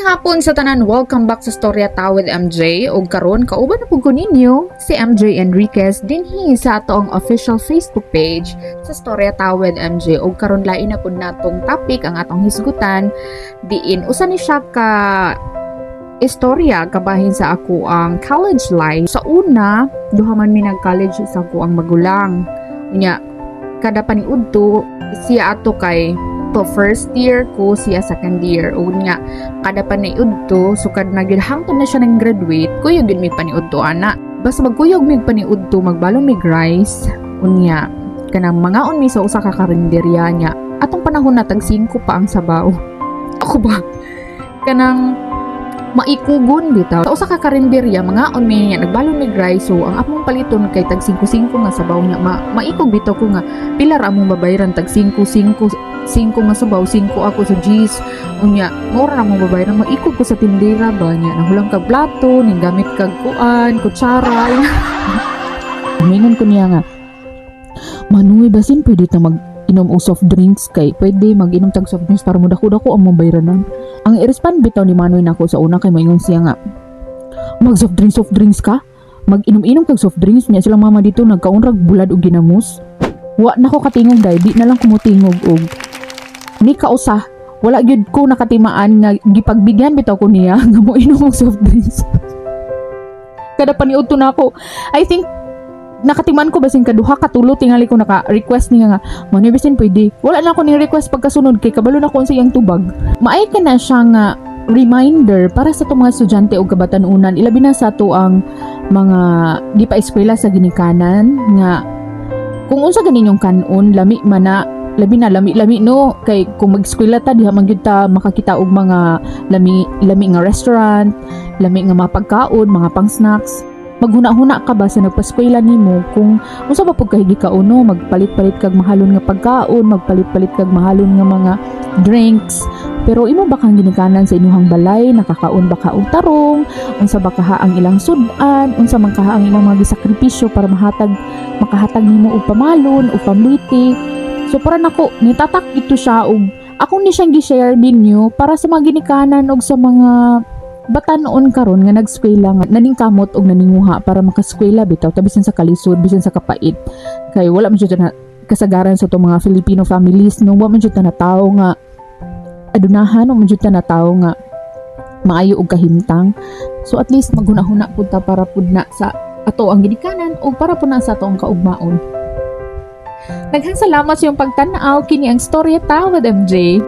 Mayong hapon sa tanan, welcome back sa Storya Ta with MJ. Og karon kauban na pud ko ninyo si MJ Enriquez dinhi sa atong official Facebook page sa Storya Ta with MJ. Og karon lain na pud natong topic ang atong hisgutan diin usa ni siya ka istorya kabahin sa ako ang college life. Sa una, duha man mi nag-college sa ako ang magulang. Unya kada paniudto siya ato kay to first year ko siya second year. Unya kada paniudto sukad na gyud hangtod na siya nang graduate kuyog gyud mig paniudto ana. Basta magkuyog mig paniudto magbalon mig rice. Unya kanang mangaon mi sa usa ka karinderya nya. Atong panahon na tag 5 pa ang sabaw. Ako ba kanang maikugon bitaw sa usa ka karinderya mangaon mi nya nagbalon mig rice, so ang among paliton kay tag 5-5 nga sabaw nya maikog bitaw ko nga pila ra among babayaran tag 5 nga sabaw, 5 ako sa G's. Unya mura na among babayaran maikog ko sa tindera ba nya nahulang kag plato ning gamit kag kuan kutsara. Mingon ko niya nga Manoy basin pwede ta mag inom og soft drinks kay pwede mag-inom tag soft drinks para mudako-dako ang mong bayranan. Ang i-respond bitaw ni Manoy nako sa una kay moingon siya nga mag soft drinks ka? Mag-inom-inom kag soft drinks niya silang mama dito nagkaunrag bulad og ginamos. Wa nako katingog dai, di na lang kumutingog og ni kausa wala gyud ko nakatimaan nga gipagbigyan bitaw ko niya nga mo inom og soft drinks. Kada paniudto na ako, I think nakatiman ko basin kaduha katulo tingali ko naka-request niya nga Manoy basin pwede. Wala na ako ni request pagkasunod kay kabalo na ko sa iyang tubag. Maay ka na siya nga reminder para sa itong mga estudyante o kabatanunan, ilabi na sa to ang mga di pa eskwela sa ginikanan nga kung unsa ganin yung kanon lami man na labi na lami no kay kung mag-eskwela ta diha man gyud ta makakita og mga lami nga restaurant, lami nga mga pagkaon, mga pang snacks. Maghuna-huna ka ba sa nagpaskwela nimo kung unsa ba pud kahigi ka uno magpalit-palit kag mahalon nga pagkaon, magpalit-palit kag mahalon nga mga drinks. Pero imo ba kang ginikanan sa inyong balay, nakakaon ba ka og tarong, unsa ba kaha ang ilang sudan, unsa man kaha ang ilang mga gisakripisyo para makahatag nimo og pamalon o pamliti. So para nako nitatak ito siya og ako ni siyang gi-share ninyo para sa mga ginikanan og sa mga batanon karon nga nagskwela nga naningkamot og naninguha para makaskwela bitaw bisan sa kalisod bisan sa kapait kay wala man jud na kasagaran sa itong mga Filipino families no wa man jud na tawo nga adunahan o man jud na tawo nga maayo og kahimtang. So at least maghuna-huna pud ta para pud na sa ato ang ginikanan o para pud na sa ato ang kaugmaon. Daghang salamat sa iyong pagtan-aw kini ang Storya Ta with MJ.